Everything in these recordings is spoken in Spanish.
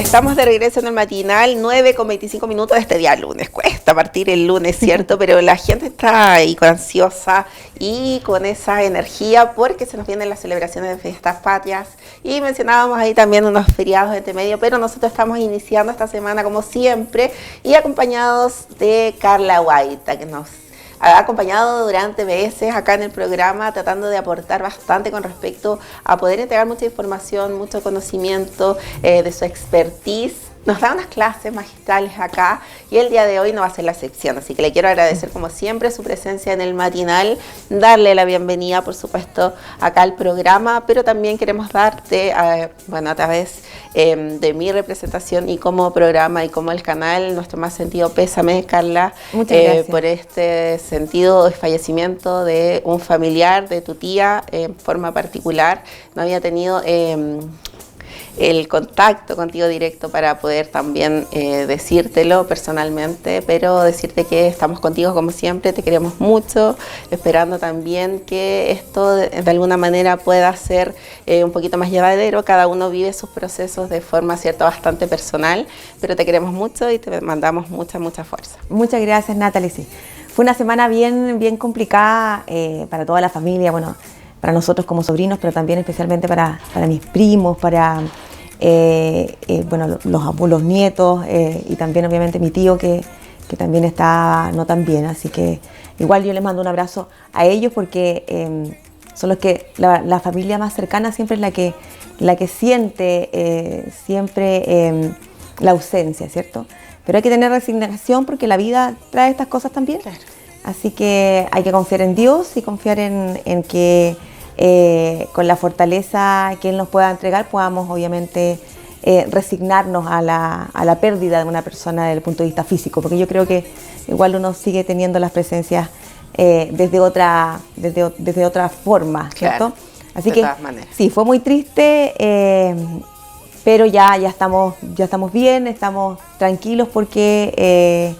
Estamos de regreso en el matinal, 9:25 de este día lunes. Cuesta partir el lunes, ¿cierto? Pero la gente está ahí ansiosa y con esa energía porque se nos vienen las celebraciones de fiestas patrias. Y mencionábamos ahí también unos feriados entre medio, pero nosotros estamos iniciando esta semana como siempre y acompañados de Carla Guaita, que nos ha acompañado durante meses acá en el programa, tratando de aportar bastante con respecto a poder entregar mucha información, mucho conocimiento de su expertise. Nos da unas clases magistrales acá y el día de hoy no va a ser la excepción, así que le quiero agradecer como siempre su presencia en el matinal, darle la bienvenida por supuesto acá al programa, pero también queremos darte, a través de mi representación y como programa y como el canal, nuestro más sentido pésame, Carla, por este sentido de fallecimiento de un familiar de tu tía en forma particular. No había tenido el contacto contigo directo para poder también decírtelo personalmente, pero decirte que estamos contigo como siempre, te queremos mucho, esperando también que esto de alguna manera pueda ser un poquito más llevadero. Cada uno vive sus procesos de forma cierta bastante personal, pero te queremos mucho y te mandamos mucha fuerza. Muchas gracias, Natalie. Sí. Fue una semana bien complicada para toda la familia, bueno, para nosotros como sobrinos, pero también especialmente para mis primos, para los abuelos, nietos y también obviamente mi tío que también está no tan bien, así que igual yo les mando un abrazo a ellos porque son los que la familia más cercana siempre es la que siente siempre la ausencia, ¿cierto? Pero hay que tener resignación porque la vida trae estas cosas también. Claro. Así que hay que confiar en Dios y confiar en que con la fortaleza que Él nos pueda entregar podamos obviamente resignarnos a la pérdida de una persona desde el punto de vista físico, porque yo creo que igual uno sigue teniendo las presencias desde otra forma, ¿cierto? Claro, así de que todas maneras. Sí, fue muy triste, pero ya estamos bien, estamos tranquilos porque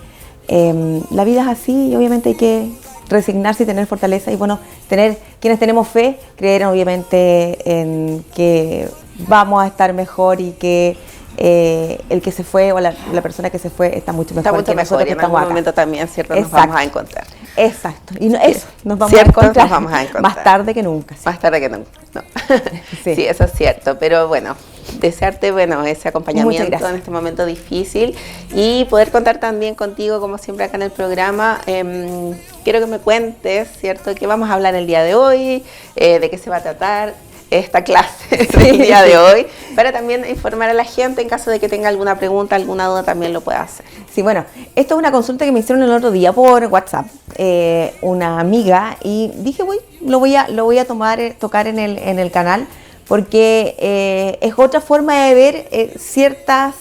la vida es así y obviamente hay que resignarse y tener fortaleza y bueno, quienes tenemos fe, creer obviamente en que vamos a estar mejor y que el que se fue o la persona que se fue está mucho mejor. Está mucho mejor y en algún momento también, ¿cierto? Nos vamos a encontrar. Exacto, y nos vamos a encontrar más tarde que nunca. Sí. Más tarde que nunca, no. Sí, eso es cierto, pero bueno, desearte ese acompañamiento en este momento difícil y poder contar también contigo, como siempre acá en el programa. Quiero que me cuentes, ¿cierto?, qué vamos a hablar el día de hoy, de qué se va a tratar esta clase del día de hoy, para también informar a la gente en caso de que tenga alguna pregunta, alguna duda, también lo pueda hacer. Sí, bueno, esto es una consulta que me hicieron el otro día por WhatsApp, una amiga, y dije, lo voy a tocar en el canal, porque es otra forma de ver ciertas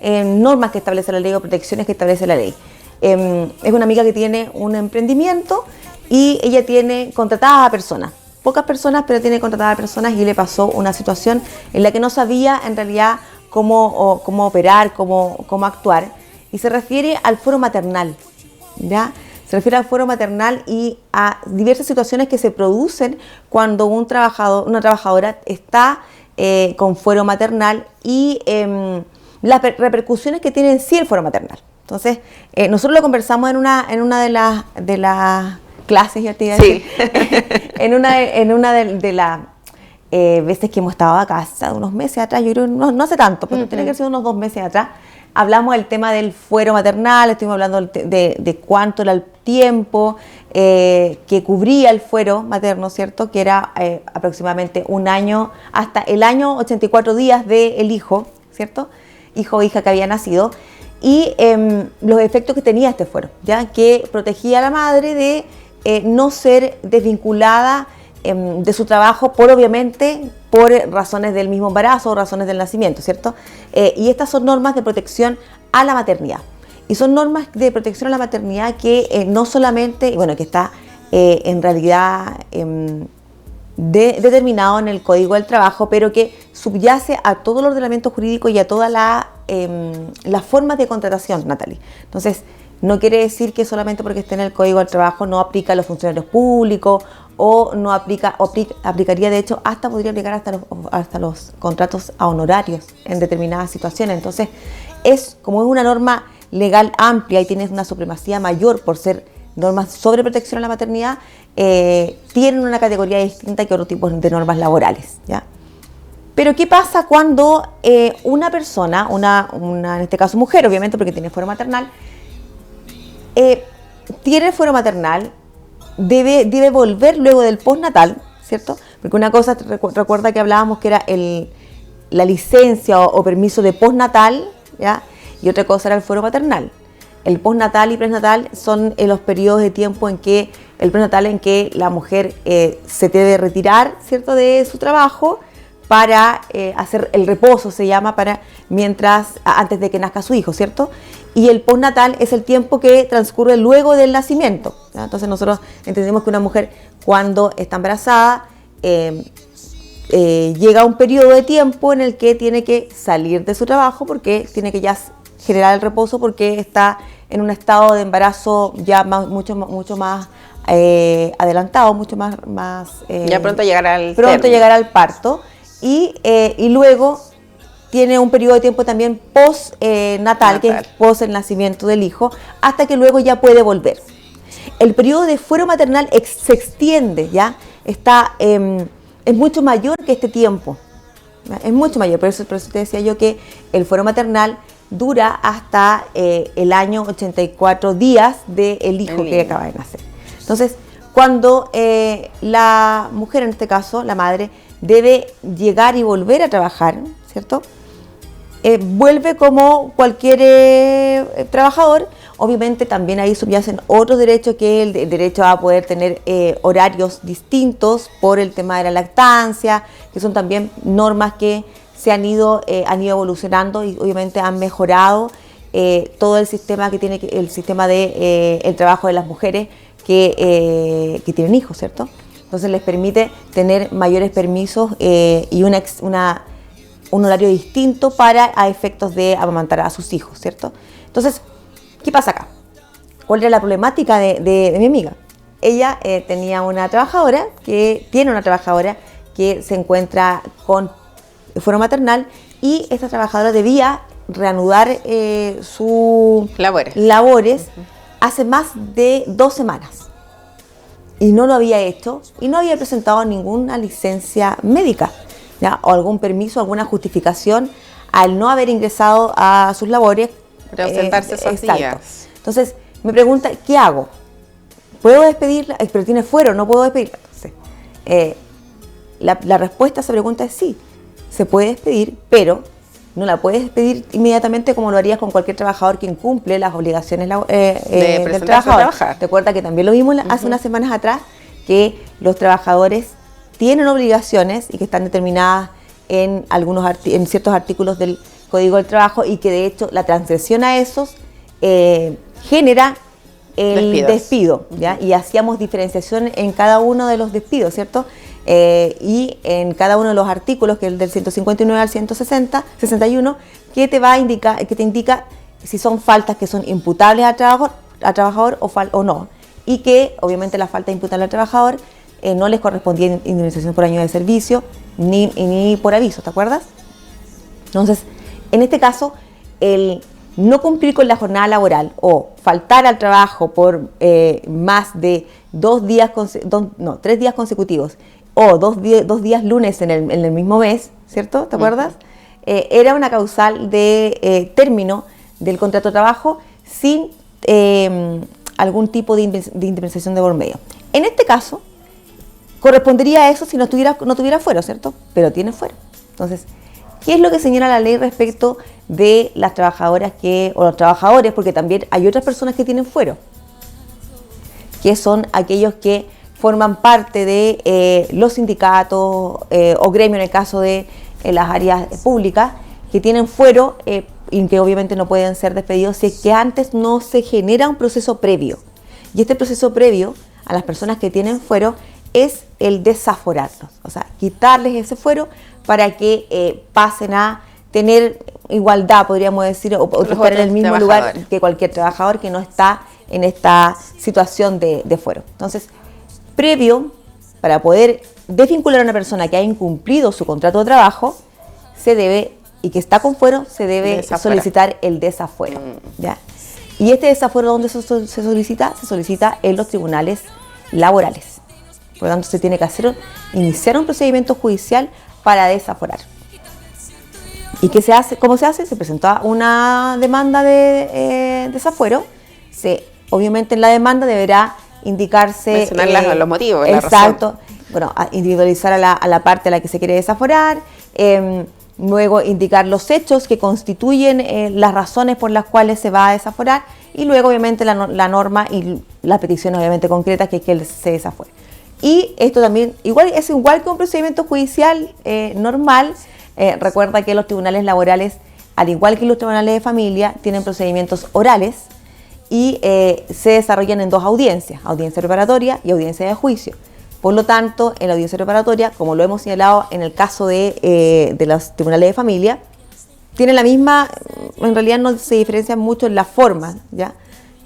normas que establece la ley o protecciones que establece la ley. Es una amiga que tiene un emprendimiento y ella tiene contratadas a personas. Pocas personas, pero tiene contratadas a personas y le pasó una situación en la que no sabía en realidad cómo operar, cómo actuar. Y se refiere al fuero maternal, ¿ya? Se refiere al fuero maternal y a diversas situaciones que se producen cuando una trabajadora está con fuero maternal y las repercusiones que tiene en sí el fuero maternal. Entonces, nosotros lo conversamos en una de las clases, ya te iba a decir, en una de las veces que hemos estado acá, hace unos meses atrás, yo creo, no hace tanto, pero tiene que haber sido unos 2 meses atrás, hablamos del tema del fuero maternal, estuvimos hablando de cuánto era el tiempo que cubría el fuero materno, ¿cierto? Que era aproximadamente un año, hasta el año 84 días del hijo, ¿cierto? Hijo o hija que había nacido, y los efectos que tenía este fuero, ¿ya? Que protegía a la madre de no ser desvinculada de su trabajo obviamente por razones del mismo embarazo o razones del nacimiento, ¿cierto? Y estas son normas de protección a la maternidad. Y son normas de protección a la maternidad que no solamente, que está en realidad determinado en el Código del Trabajo, pero que subyace a todo el ordenamiento jurídico y a todas las formas de contratación, Natalie. Entonces, no quiere decir que solamente porque esté en el Código del Trabajo no aplica a los funcionarios públicos o no aplicaría, de hecho, podría aplicar hasta los contratos a honorarios en determinadas situaciones. Entonces, como es una norma legal amplia y tiene una supremacía mayor por ser normas sobre protección a la maternidad, tienen una categoría distinta que otros tipos de normas laborales, ¿ya? Pero ¿qué pasa cuando una persona, en este caso mujer, obviamente porque tiene fuero maternal, tiene fuero maternal, debe volver luego del postnatal, ¿cierto? Porque una cosa, recuerda que hablábamos que era la licencia o permiso de postnatal, ¿ya? Y otra cosa era el fuero maternal. El postnatal y prenatal son los periodos de tiempo el prenatal en que la mujer se debe retirar, ¿cierto?, de su trabajo para hacer el reposo, se llama, antes de que nazca su hijo, ¿cierto? Y el postnatal es el tiempo que transcurre luego del nacimiento, ¿ya? Entonces nosotros entendemos que una mujer cuando está embarazada llega a un periodo de tiempo en el que tiene que salir de su trabajo porque tiene que ya generar el reposo porque está en un estado de embarazo ya mucho más adelantado, mucho más ya pronto llegará al parto y luego tiene un periodo de tiempo también post-natal, que es post el nacimiento del hijo, hasta que luego ya puede volver. El periodo de fuero maternal se extiende, ¿ya? Es mucho mayor que este tiempo, ¿ya? Es mucho mayor, por eso te decía yo que el fuero maternal dura hasta el año 84 días del hijo que acaba de nacer. Entonces, cuando la mujer, en este caso, la madre, debe llegar y volver a trabajar, ¿cierto? Vuelve como cualquier trabajador. Obviamente también ahí subyacen otros derechos, que el derecho a poder tener horarios distintos por el tema de la lactancia, que son también normas que se han ido evolucionando y obviamente han mejorado todo el sistema el sistema de el trabajo de las mujeres que tienen hijos, ¿cierto? Entonces les permite tener mayores permisos y un horario distinto a efectos de amamantar a sus hijos, ¿cierto? Entonces, ¿qué pasa acá? ¿Cuál era la problemática de mi amiga? Ella tiene una trabajadora que se encuentra con fuero maternal y esta trabajadora debía reanudar sus labores hace más de 2 semanas y no lo había hecho y no había presentado ninguna licencia médica, ¿ya? O algún permiso, alguna justificación al no haber ingresado a sus labores para ausentarse esos días. Entonces me pregunta, ¿qué hago? ¿Puedo despedirla? Pero tiene fuero, no puedo despedirla. Entonces, la respuesta a esa pregunta es sí. Se puede despedir, pero no la puedes despedir inmediatamente como lo harías con cualquier trabajador que incumple las obligaciones del trabajador. ¿Te acuerdas que también lo vimos hace unas semanas atrás? Que los trabajadores tienen obligaciones y que están determinadas en ciertos artículos del Código del Trabajo y que de hecho la transgresión a esos genera el despido, ¿ya? Y hacíamos diferenciación en cada uno de los despidos, ¿cierto? Y en cada uno de los artículos, que es del 159 al 61, que te indica si son faltas que son imputables al trabajador o no, y que obviamente la falta imputable al trabajador no les correspondía indemnización por año de servicio ni por aviso, ¿te acuerdas? Entonces, en este caso, el no cumplir con la jornada laboral o faltar al trabajo por más de 3 días consecutivos o dos días lunes en el mismo mes, ¿cierto? ¿Te acuerdas? Era una causal de término del contrato de trabajo sin algún tipo de indemnización de por medio. En este caso, correspondería a eso si no tuviera fuero, ¿cierto? Pero tiene fuero. Entonces, ¿qué es lo que señala la ley respecto de las trabajadoras o los trabajadores? Porque también hay otras personas que tienen fuero, que son aquellos que forman parte de los sindicatos o gremios, en el caso de las áreas públicas, que tienen fuero y que obviamente no pueden ser despedidos si es que antes no se genera un proceso previo. Y este proceso previo a las personas que tienen fuero es el desaforarlos, o sea, quitarles ese fuero para que pasen a tener igualdad, podríamos decir, o estar en el mismo lugar que cualquier trabajador que no está en esta situación de fuero. Entonces, previo, para poder desvincular a una persona que ha incumplido su contrato de trabajo, se debe, y que está con fuero, se debe solicitar el desafuero. ¿Ya? Y este desafuero, ¿dónde se solicita? Se solicita en los tribunales laborales. Por lo tanto, se tiene que iniciar un procedimiento judicial para desaforar. ¿Y qué se hace? ¿Cómo se hace? Se presenta una demanda de desafuero. Obviamente en la demanda deberá indicarse... Mencionar los motivos, exacto. La razón. Bueno, individualizar a la parte a la que se quiere desaforar. Luego indicar los hechos que constituyen las razones por las cuales se va a desaforar. Y luego obviamente la norma y las peticiones obviamente concretas que se desafuere. Y esto también es igual que un procedimiento judicial normal. Recuerda que los tribunales laborales, al igual que los tribunales de familia, tienen procedimientos orales y se desarrollan en dos audiencias, audiencia preparatoria y audiencia de juicio. Por lo tanto, en la audiencia preparatoria, como lo hemos señalado en el caso de los tribunales de familia, tienen la misma, en realidad no se diferencian mucho en la forma, ¿ya?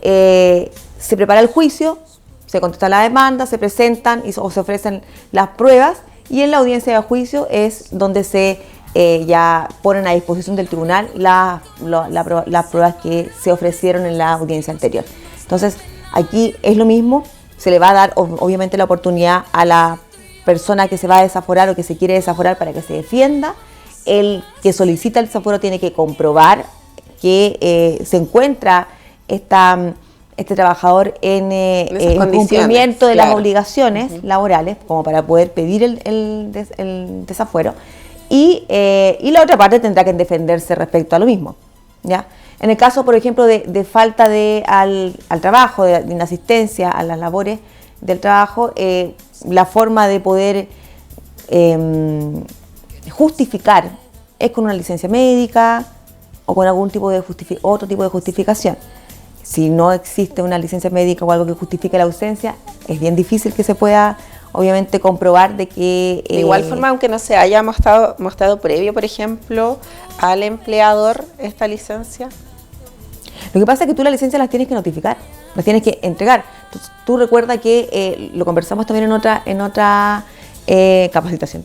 Se prepara el juicio, se contesta la demanda, se presentan o se ofrecen las pruebas, y en la audiencia de juicio es donde se ya ponen a disposición del tribunal las pruebas que se ofrecieron en la audiencia anterior. Entonces, aquí es lo mismo, se le va a dar obviamente la oportunidad a la persona que se va a desaforar o que se quiere desaforar para que se defienda. El que solicita el desafuero tiene que comprobar que se encuentra este trabajador en cumplimiento de las obligaciones laborales, como para poder pedir el desafuero, y la otra parte tendrá que defenderse respecto a lo mismo, ¿ya? En el caso, por ejemplo, de falta al trabajo, de inasistencia a las labores del trabajo, la forma de poder justificar es con una licencia médica o con algún tipo de otro tipo de justificación. Si no existe una licencia médica o algo que justifique la ausencia, es bien difícil que se pueda, obviamente, comprobar de que... De igual forma, aunque no se haya mostrado previo, por ejemplo, al empleador esta licencia. Lo que pasa es que tú las licencias las tienes que notificar, las tienes que entregar. Tú recuerda que lo conversamos también en otra capacitación,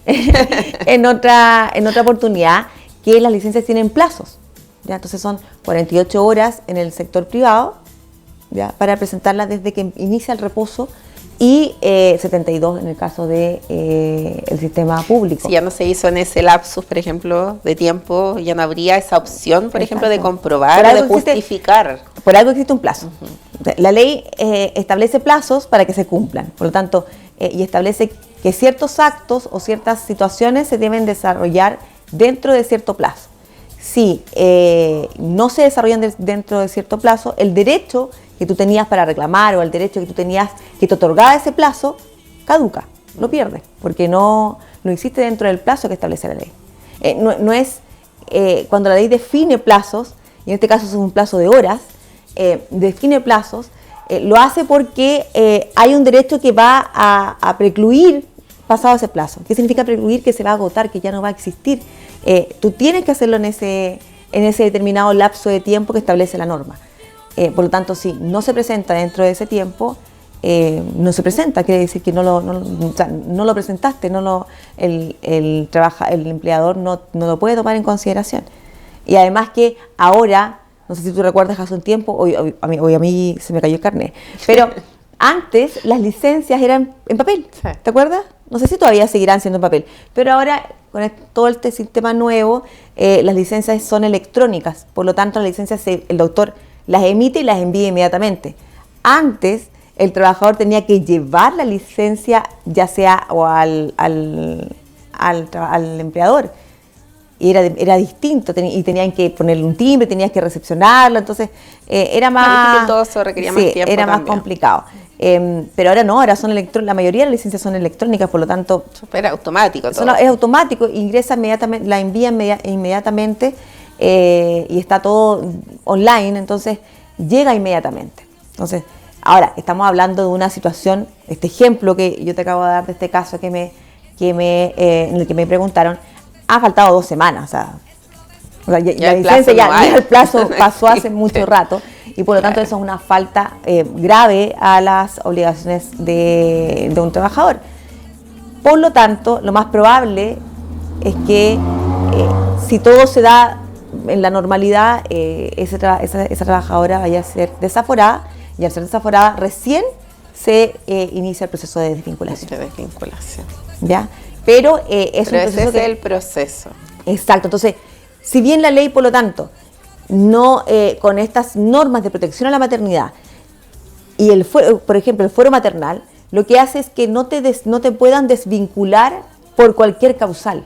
en otra oportunidad, que las licencias tienen plazos. ¿Ya? Entonces son 48 horas en el sector privado, ¿ya? Para presentarlas desde que inicia el reposo, y 72 en el caso de el sistema público. Si ya no se hizo en ese lapsus, por ejemplo, de tiempo, ya no habría esa opción, por ejemplo, de comprobar o de justificar. Por algo existe un plazo. La ley establece plazos para que se cumplan, por lo tanto, y establece que ciertos actos o ciertas situaciones se deben desarrollar dentro de cierto plazo. Si no se desarrollan dentro de cierto plazo, el derecho que tú tenías para reclamar o el derecho que tú tenías que te otorgaba ese plazo, caduca, lo pierdes, porque no lo hiciste dentro del plazo que establece la ley. No es cuando la ley define plazos, y en este caso es un plazo de horas, define plazos, lo hace porque hay un derecho que va a precluir pasado ese plazo. ¿Qué significa precluir? Que se va a agotar, que ya no va a existir. Tú tienes que hacerlo en ese determinado lapso de tiempo que establece la norma. Por lo tanto, si no se presenta dentro de ese tiempo, no se presenta, quiere decir que no lo presentaste, el empleador no lo puede tomar en consideración. Y además que ahora, no sé si tú recuerdas hace un tiempo, hoy a mí se me cayó el carnet, pero antes las licencias eran en papel, ¿te acuerdas? No sé si todavía seguirán siendo en papel, pero ahora con todo este sistema nuevo, las licencias son electrónicas, por lo tanto las licencias el doctor las emite y las envía inmediatamente. Antes el trabajador tenía que llevar la licencia ya sea o al empleador, y era distinto, y tenían que ponerle un timbre, tenías que recepcionarlo, entonces era más... Todo eso requería más tiempo era también. Más complicado. Pero ahora no, ahora son la mayoría de las licencias son electrónicas, por lo tanto... Súper automático todo. Es automático, ingresa inmediatamente, la envía inmediatamente, y está todo online, entonces llega inmediatamente. Entonces, ahora estamos hablando de una situación, este ejemplo que yo te acabo de dar de este caso en el que me preguntaron, ha faltado 2 semanas, o sea, O sea, Ya la el licencia plazo no hay. ya el plazo pasó hace mucho rato y por lo tanto eso es una falta grave a las obligaciones de un trabajador. Por lo tanto, lo más probable es que si todo se da en la normalidad, esa trabajadora vaya a ser desaforada y al ser desaforada recién se inicia el proceso de desvinculación. De desvinculación. ¿Ya? Pero Pero ese es el proceso. Exacto. Entonces, si bien la ley, por lo tanto, no con estas normas de protección a la maternidad y por ejemplo, el fuero maternal, lo que hace es que no te puedan desvincular por cualquier causal,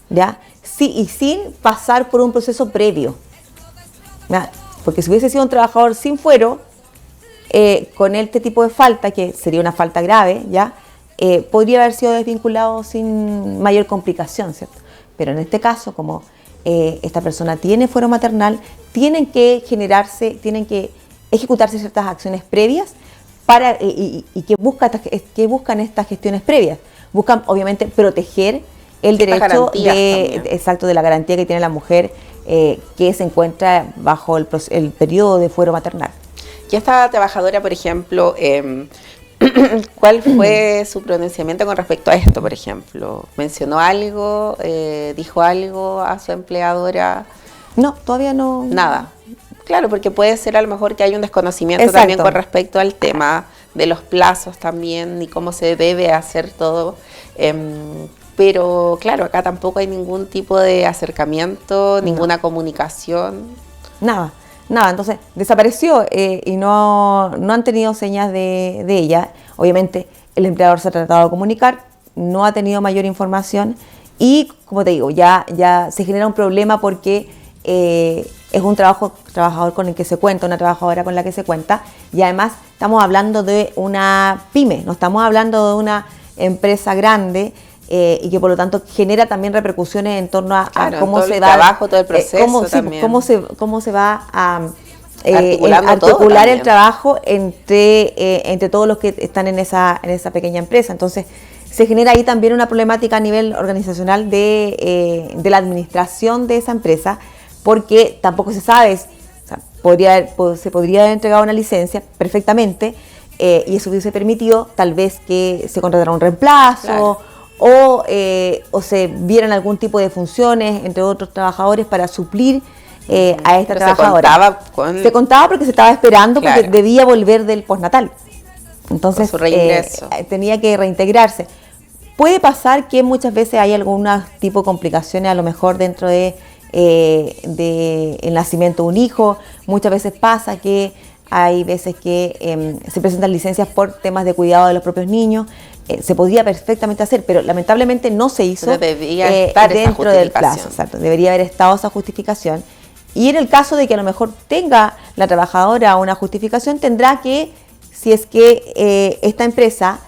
¿ya? Sí, y sin pasar por un proceso previo, ¿ya? Porque si hubiese sido un trabajador sin fuero, con este tipo de falta, que sería una falta grave, ¿ya? Podría haber sido desvinculado sin mayor complicación, ¿cierto? Pero en este caso, como esta persona tiene fuero maternal, tienen que ejecutarse ciertas acciones previas y que buscan estas gestiones previas. Buscan, obviamente, proteger el derecho de la garantía que tiene la mujer que se encuentra bajo el periodo de fuero maternal. Y esta trabajadora, por ejemplo, ¿cuál fue su pronunciamiento con respecto a esto, por ejemplo? ¿Mencionó algo? ¿Dijo algo a su empleadora? No, todavía no. Nada. Claro, porque puede ser a lo mejor que hay un desconocimiento también con respecto al tema de los plazos también y cómo se debe hacer todo. Pero claro, acá tampoco hay ningún tipo de acercamiento, ninguna comunicación. Nada. Entonces desapareció y no han tenido señas de ella. Obviamente el empleador se ha tratado de comunicar, no ha tenido mayor información y, como te digo, ya se genera un problema porque es un trabajador con el que se cuenta, una trabajadora con la que se cuenta, y además estamos hablando de una pyme, no estamos hablando de una empresa grande y que por lo tanto genera también repercusiones en torno a cómo se va trabajo, todo el proceso cómo se va a articular el trabajo entre todos los que están en esa pequeña empresa. Entonces se genera ahí también una problemática a nivel organizacional de la administración de esa empresa, porque tampoco se sabe, o sea, se podría haber entregado una licencia perfectamente y eso hubiese permitido tal vez que se contratara un reemplazo, o se vieran algún tipo de funciones entre otros trabajadores para suplir a esta trabajadora. Se contaba porque se estaba esperando, porque debía volver del postnatal. Entonces tenía que reintegrarse. Puede pasar que muchas veces hay algún tipo de complicaciones, a lo mejor dentro de el nacimiento de un hijo. Muchas veces pasa que hay veces que se presentan licencias por temas de cuidado de los propios niños. Se podría perfectamente hacer, pero lamentablemente no se hizo dentro del plazo. Exacto, debería haber estado esa justificación. Y en el caso de que a lo mejor tenga la trabajadora una justificación, tendrá que, si es que esta empresa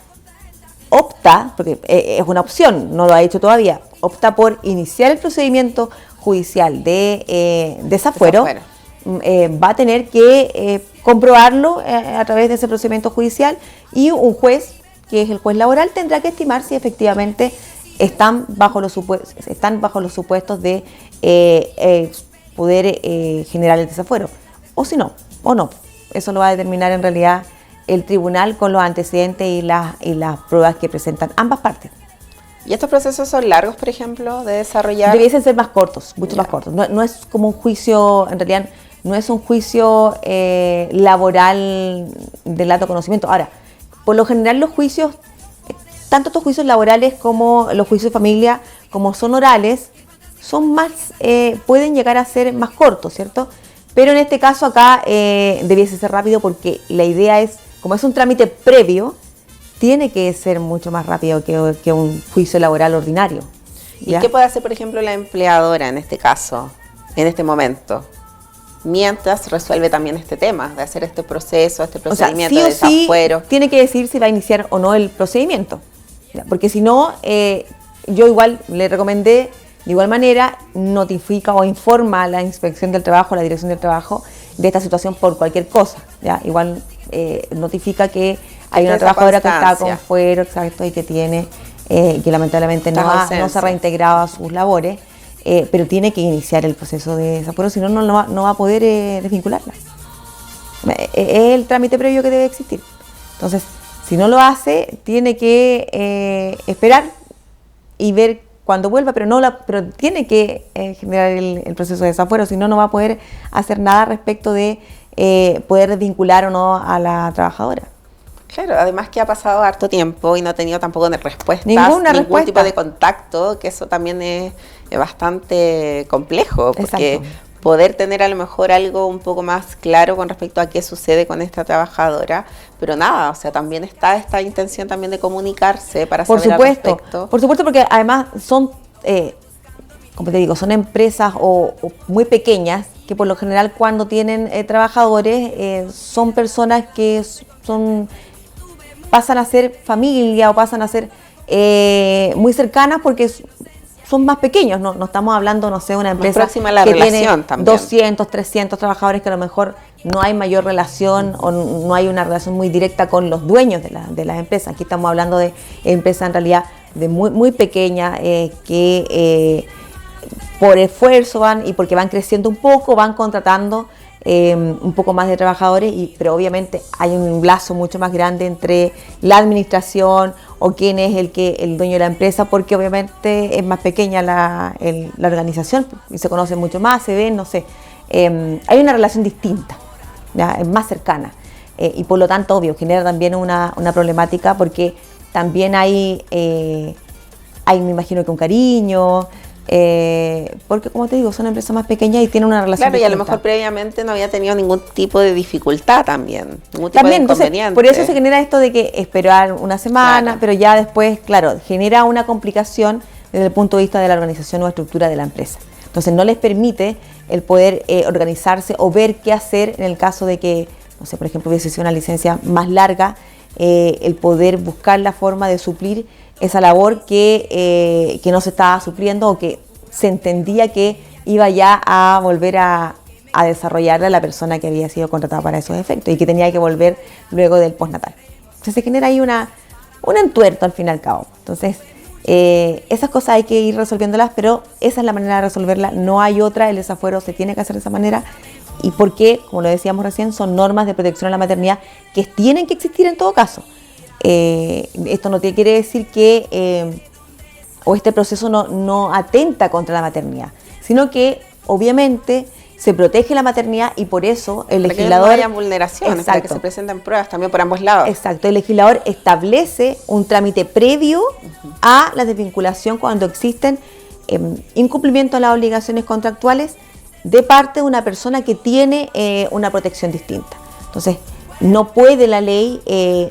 opta, porque es una opción, no lo ha hecho todavía, opta por iniciar el procedimiento judicial de desafuero, va a tener que comprobarlo a través de ese procedimiento judicial, y un juez, que es el juez laboral, tendrá que estimar si efectivamente están bajo los supuestos de poder generar el desafuero, o si no, o no. Eso lo va a determinar en realidad el tribunal con los antecedentes y las pruebas que presentan ambas partes. ¿Y estos procesos son largos, por ejemplo, de desarrollar? Debiesen ser más cortos, mucho más cortos. No es como un juicio, en realidad no es un juicio laboral del alto conocimiento. Ahora, por lo general los juicios, tanto estos juicios laborales como los juicios de familia, como son orales, son más, pueden llegar a ser más cortos, ¿cierto? Pero en este caso acá debiese ser rápido, porque la idea es, como es un trámite previo, tiene que ser mucho más rápido que un juicio laboral ordinario. ¿Ya? ¿Y qué puede hacer, por ejemplo, la empleadora en este caso, en este momento? Mientras resuelve también este tema de hacer este proceso, este procedimiento de desafuero. Sí, tiene que decir si va a iniciar o no el procedimiento. Porque si no, yo igual le recomendé, de igual manera, notifica o informa a la Inspección del Trabajo, a la Dirección del Trabajo, de esta situación por cualquier cosa. ¿Ya? Igual notifica que hay una trabajadora que está con fuero, exacto, y que tiene, que lamentablemente no se ha reintegrado a sus labores. pero tiene que iniciar el proceso de desafuero, si no, no va a poder desvincularla. Es el trámite previo que debe existir. Entonces, si no lo hace, tiene que esperar y ver cuando vuelva, pero tiene que generar el proceso de desafuero, si no, no va a poder hacer nada respecto de poder desvincular o no a la trabajadora. Claro, además que ha pasado harto tiempo y no ha tenido tampoco respuestas, ningún tipo de contacto, que eso también es bastante complejo, porque Exacto. Poder tener a lo mejor algo un poco más claro con respecto a qué sucede con esta trabajadora, pero nada, o sea, también está esta intención también de comunicarse para saber al respecto. Por supuesto, porque además son, como te digo, son empresas o muy pequeñas que por lo general cuando tienen trabajadores son personas que pasan a ser familia o pasan a ser muy cercanas porque son más pequeños, no estamos hablando, no sé, una empresa próxima a la que relación tiene también. 200, 300 trabajadores que a lo mejor no hay mayor relación o no hay una relación muy directa con los dueños de las empresas. Aquí estamos hablando de empresas en realidad de muy pequeñas que por esfuerzo van y porque van creciendo un poco, van contratando un poco más de trabajadores, pero obviamente hay un lazo mucho más grande entre la administración o quién es el dueño de la empresa, porque obviamente es más pequeña la organización y se conocen mucho más, se ven, no sé, hay una relación distinta, ¿ya? Es más cercana y por lo tanto, obvio, genera también una problemática porque también hay, me imagino que un cariño, porque como te digo, son empresas más pequeñas y tienen una relación Claro, y a lo distinta. mejor previamente no había tenido ningún tipo de dificultad también, ningún tipo También, de entonces, inconveniente. por eso se genera esto de que esperar una semana, Claro. pero ya después, claro, genera una complicación desde el punto de vista de la organización o estructura de la empresa. Entonces no les permite el poder organizarse o ver qué hacer en el caso de que, no sé, por ejemplo, hubiese sido una licencia más larga, el poder buscar la forma de suplir esa labor que no se estaba supliendo o que se entendía que iba ya a volver a desarrollarla la persona que había sido contratada para esos efectos y que tenía que volver luego del postnatal. Entonces se genera ahí un entuerto al fin y al cabo. Entonces esas cosas hay que ir resolviéndolas, pero esa es la manera de resolverla, no hay otra, el desafuero se tiene que hacer de esa manera. Y porque, como lo decíamos recién, son normas de protección a la maternidad que tienen que existir en todo caso. Esto no quiere decir que o este proceso no atenta contra la maternidad, sino que obviamente se protege la maternidad y por eso el legislador... Para que no haya vulneraciones, para que se presenten pruebas también por ambos lados. Exacto, el legislador establece un trámite previo a la desvinculación cuando existen incumplimiento de las obligaciones contractuales de parte de una persona que tiene una protección distinta. Entonces, no puede la ley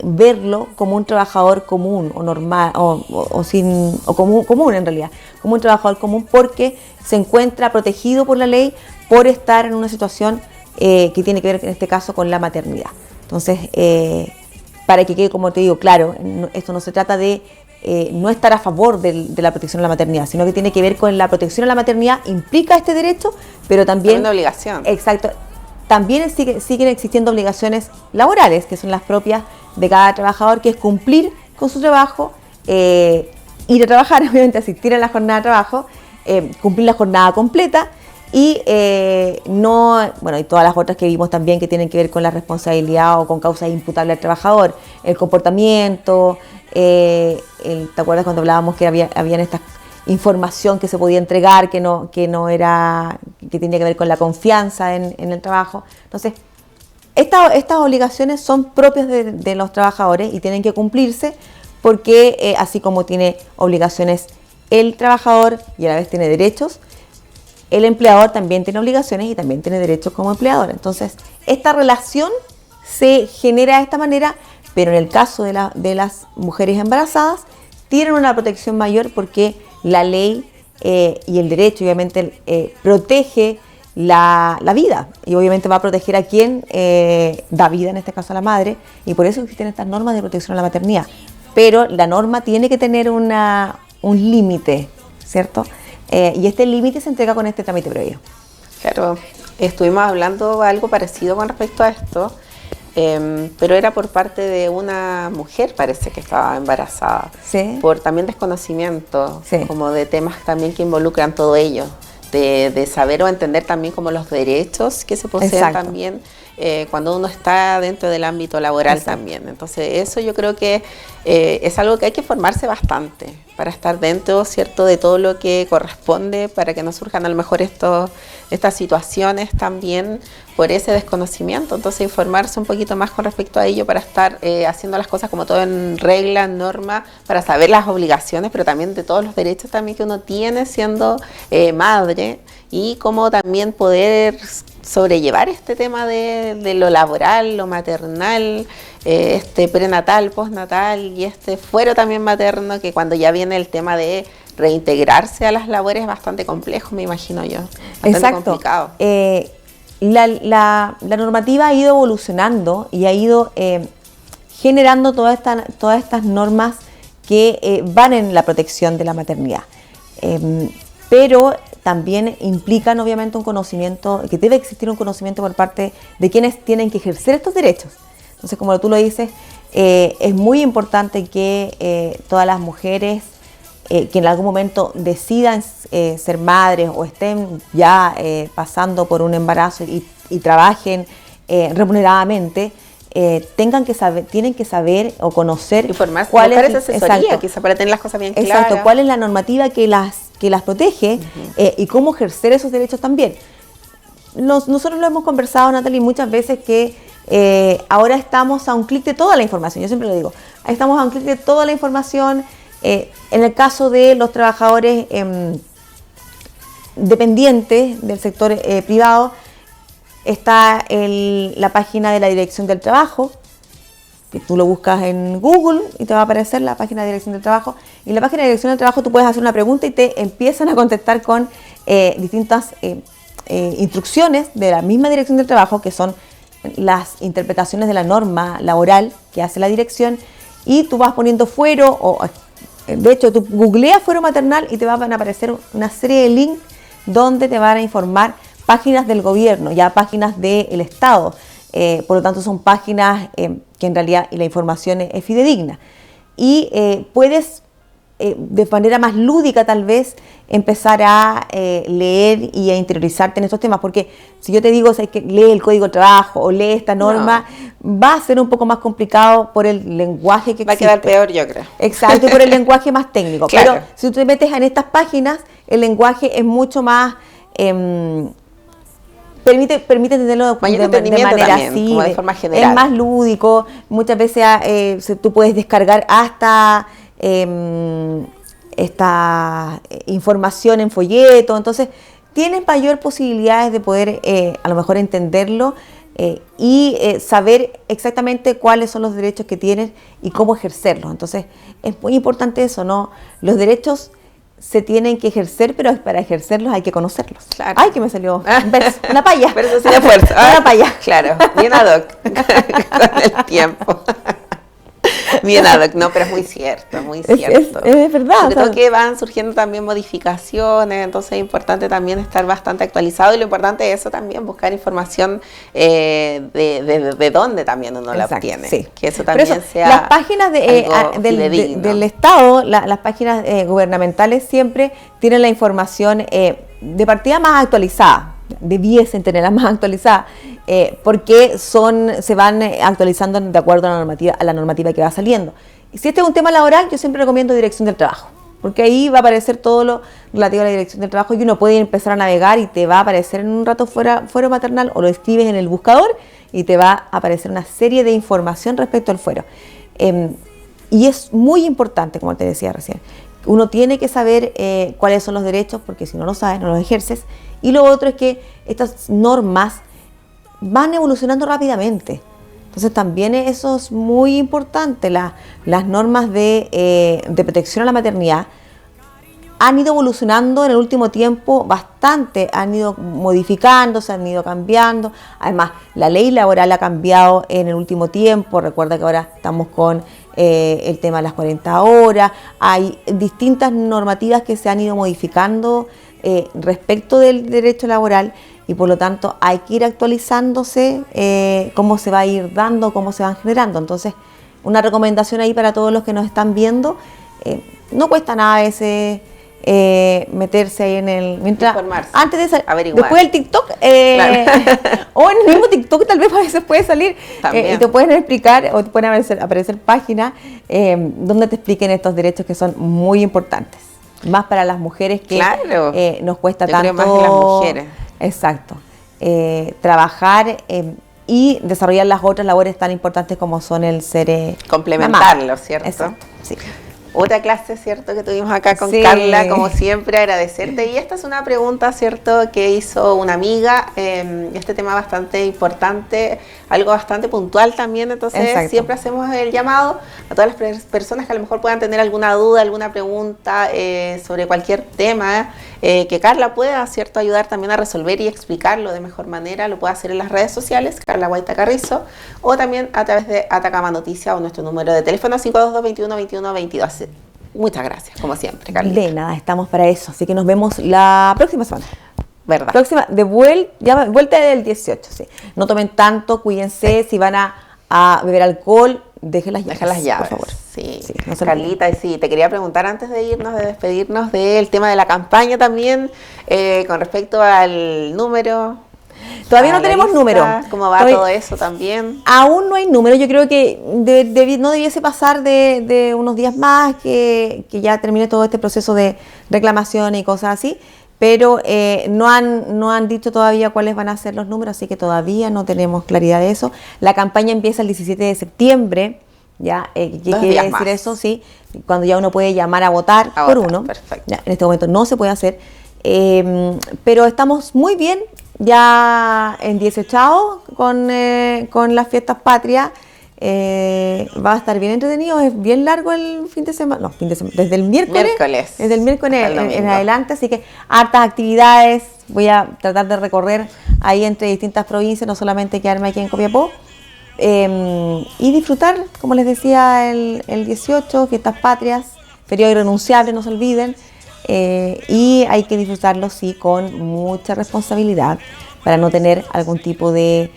verlo como un trabajador común o normal o común en realidad, como un trabajador común porque se encuentra protegido por la ley por estar en una situación que tiene que ver en este caso con la maternidad. Entonces, para que quede, como te digo, claro, esto no se trata de no estar a favor de la protección a la maternidad, sino que tiene que ver con la protección a la maternidad, implica este derecho, pero también una obligación. Exacto. También siguen existiendo obligaciones laborales, que son las propias de cada trabajador, que es cumplir con su trabajo, ir a trabajar, obviamente asistir a la jornada de trabajo, cumplir la jornada completa y y todas las otras que vimos también que tienen que ver con la responsabilidad o con causas imputables al trabajador, el comportamiento, ¿te acuerdas cuando hablábamos que habían estas información que se podía entregar, que no era, que tenía que ver con la confianza en el trabajo? Entonces, estas obligaciones son propias de los trabajadores y tienen que cumplirse porque así como tiene obligaciones el trabajador y a la vez tiene derechos, el empleador también tiene obligaciones y también tiene derechos como empleador. Entonces, esta relación se genera de esta manera, pero en el caso de las mujeres embarazadas, tienen una protección mayor porque la ley y el derecho obviamente protege la vida y obviamente va a proteger a quien da vida, en este caso a la madre, y por eso existen estas normas de protección a la maternidad. Pero la norma tiene que tener un límite, ¿cierto? Y este límite se entrega con este trámite previo. Claro, estuvimos hablando algo parecido con respecto a esto. pero era por parte de una mujer, parece que estaba embarazada, Sí. por también desconocimiento, Sí. como de temas también que involucran todo ello, de saber o entender también como los derechos que se poseen Exacto. también cuando uno está dentro del ámbito laboral. Exacto. También. Entonces eso yo creo que es algo que hay que formarse bastante para estar dentro, ¿cierto?, de todo lo que corresponde, para que no surjan a lo mejor estas situaciones también por ese desconocimiento. Entonces informarse un poquito más con respecto a ello para estar haciendo las cosas como todo en regla, en norma, para saber las obligaciones, pero también de todos los derechos también que uno tiene siendo madre, y cómo también poder sobrellevar este tema de lo laboral, lo maternal, prenatal, postnatal, y fuero también materno, que cuando ya viene el tema de reintegrarse a las labores es bastante complejo, me imagino yo. Bastante Exacto. complicado. La normativa ha ido evolucionando y ha ido generando todas estas normas que van en la protección de la maternidad. Pero también implican obviamente un conocimiento, que debe existir un conocimiento por parte de quienes tienen que ejercer estos derechos. Entonces, como tú lo dices, es muy importante que todas las mujeres que en algún momento decidan ser madres o estén ya pasando por un embarazo y trabajen remuneradamente, tienen que saber o conocer Informarse, cuál es esa asesoría, quizá para tener las cosas bien claras. Exacto, cuál es la normativa que las protege y cómo ejercer esos derechos también. Nosotros lo hemos conversado, Natalie, muchas veces que ahora estamos a un clic de toda la información, yo siempre lo digo, estamos a un clic de toda la información. En el caso de los trabajadores dependientes del sector privado, está la página de la Dirección del Trabajo, que tú lo buscas en Google y te va a aparecer la página de Dirección del Trabajo. Y en la página de Dirección del Trabajo tú puedes hacer una pregunta y te empiezan a contestar con distintas instrucciones de la misma Dirección del Trabajo, que son las interpretaciones de la norma laboral que hace la dirección, y tú vas poniendo fuero, o de hecho tú googleas fuero maternal y te van a aparecer una serie de links donde te van a informar páginas del gobierno, ya páginas del Estado. Por lo tanto son páginas que en realidad la información es fidedigna. Y puedes de manera más lúdica tal vez empezar a leer y a interiorizarte en estos temas, porque si yo te digo, ¿sabes qué? Lee el Código de Trabajo o lee esta norma, va a ser un poco más complicado por el lenguaje que existe. Va a quedar peor, yo creo. Exacto, y por el lenguaje más técnico. Claro. Pero si tú te metes en estas páginas, el lenguaje es mucho más permite entenderlo de manera también, así, como de forma general. Es más lúdico. Muchas veces tú puedes descargar hasta esta información en folleto, entonces tienes mayor posibilidades de poder a lo mejor entenderlo y saber exactamente cuáles son los derechos que tienes y cómo ejercerlos. Entonces es muy importante eso, ¿no? Los derechos se tienen que ejercer, pero para ejercerlos hay que conocerlos. Claro. Ay, que me salió un verso, una paya. Verso sin esfuerzo. Una paya. Claro, bien ad hoc con el tiempo. Bien ad hoc, no, pero es muy cierto, muy cierto. Es verdad. Sobre todo que van surgiendo también modificaciones, entonces es importante también estar bastante actualizado, y lo importante es eso también, buscar información de dónde también uno la obtiene. Sí. Que eso también sea las páginas del Estado, las páginas gubernamentales siempre tienen la información de partida más actualizada. Debiesen tenerlas más actualizadas porque se van actualizando de acuerdo a la normativa que va saliendo. Y si este es un tema laboral, yo siempre recomiendo Dirección del Trabajo, porque ahí va a aparecer todo lo relativo a la Dirección del Trabajo y uno puede empezar a navegar y te va a aparecer en un rato fuero maternal, o lo escribes en el buscador y te va a aparecer una serie de información respecto al fuero. Y es muy importante, como te decía recién, uno tiene que saber cuáles son los derechos, porque si no lo sabes, no los ejerces. Y lo otro es que estas normas van evolucionando rápidamente. Entonces también eso es muy importante. Las normas de protección a la maternidad han ido evolucionando en el último tiempo bastante, han ido modificándose, han ido cambiando. Además, la ley laboral ha cambiado en el último tiempo. Recuerda que ahora estamos con el tema de las 40 horas. Hay distintas normativas que se han ido modificando respecto del derecho laboral, y por lo tanto hay que ir actualizándose cómo se va a ir dando, cómo se van generando. Entonces, una recomendación ahí para todos los que nos están viendo, no cuesta nada a veces meterse ahí en el... Informarse, antes de averiguar. después del TikTok, o en el mismo TikTok tal vez a veces puede salir y te pueden explicar o te pueden aparecer páginas donde te expliquen estos derechos que son muy importantes. Más para las mujeres que nos cuesta yo tanto... creo más que las mujeres. Exacto. Trabajar y desarrollar las otras labores tan importantes como son el ser complementarlo, mamá. ¿cierto? Exacto, sí. Otra clase, ¿cierto?, que tuvimos acá con Sí. Carla, como siempre, agradecerte. Y esta es una pregunta, ¿cierto?, que hizo una amiga, este tema bastante importante, algo bastante puntual también, entonces Exacto. siempre hacemos el llamado a todas las personas que a lo mejor puedan tener alguna duda, alguna pregunta sobre cualquier tema, que Carla pueda, ¿cierto?, ayudar también a resolver y explicarlo de mejor manera. Lo puede hacer en las redes sociales, Carla Guaita Carrizo, o también a través de Atacama Noticias o nuestro número de teléfono 522-21-21-22. Muchas gracias, como siempre, Carlita. De nada, estamos para eso. Así que nos vemos la próxima semana. ¿Verdad? Próxima, vuelta del 18, sí. No tomen tanto, cuídense. Si van a beber alcohol, dejen las llaves. Deja las llaves, por favor. sí. Sí, no se Carlita, y sí, te quería preguntar antes de irnos, de despedirnos, del tema de la campaña también, con respecto al número. Todavía no tenemos número. ¿Cómo va todo eso también? Aún no hay número. Yo creo que no debiese pasar de unos días más, que ya termine todo este proceso de reclamación y cosas así. Pero no han dicho todavía cuáles van a ser los números, así que todavía no tenemos claridad de eso. La campaña empieza el 17 de septiembre. Ya, ¿qué quiere decir más. eso? Sí, cuando ya uno puede llamar a votar por uno. Perfecto. Ya, en este momento no se puede hacer. Pero estamos muy bien. Ya en 18 con las fiestas patrias, va a estar bien entretenido, es bien largo el fin de semana, desde el miércoles. Desde el miércoles en adelante, así que hartas actividades, voy a tratar de recorrer ahí entre distintas provincias, no solamente quedarme aquí en Copiapó, y disfrutar, como les decía, el 18, fiestas patrias, feriado irrenunciable, no se olviden. Y hay que disfrutarlo, sí, con mucha responsabilidad para no tener algún tipo de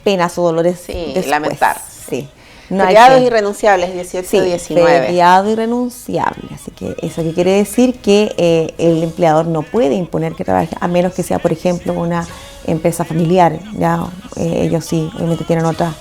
penas o dolores después. Lamentar. Sí. Feriados irrenunciables, 18 y 19. Feriado irrenunciable. Así que eso que quiere decir que el empleador no puede imponer que trabaje, a menos que sea, por ejemplo, una empresa familiar. Ya ellos sí, obviamente tienen otras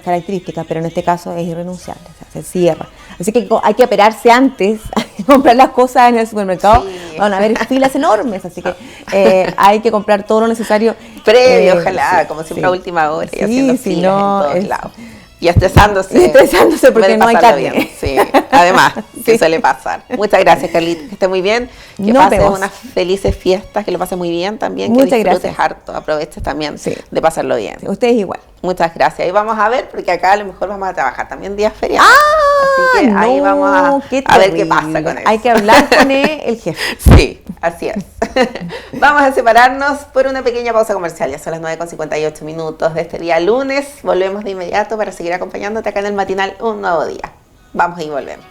características, pero en este caso es irrenunciable, o sea, se cierra. Así que hay que operarse antes, comprar las cosas en el supermercado. Sí. Van a haber filas enormes, así que hay que comprar todo lo necesario. Previo, ojalá, como siempre a última hora, y haciendo filas en todos lados. Y estresándose porque no hay carne. Bien. Sí, además, que suele pasar. Muchas gracias, Carlita, que esté muy bien, que pases unas felices fiestas, que lo pases muy bien también, que disfrutes harto, aproveches también de pasarlo bien. Sí, ustedes igual. Muchas gracias. Ahí vamos a ver, porque acá a lo mejor vamos a trabajar también días feriados. Así que ahí vamos a ver qué pasa con eso. Hay que hablar con el jefe. Sí, así es. Vamos a separarnos por una pequeña pausa comercial. Ya son las 9:58 de este día lunes. Volvemos de inmediato para seguir acompañándote acá en el matinal Un Nuevo Día. Vamos y volvemos.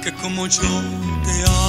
Que como yo te amo.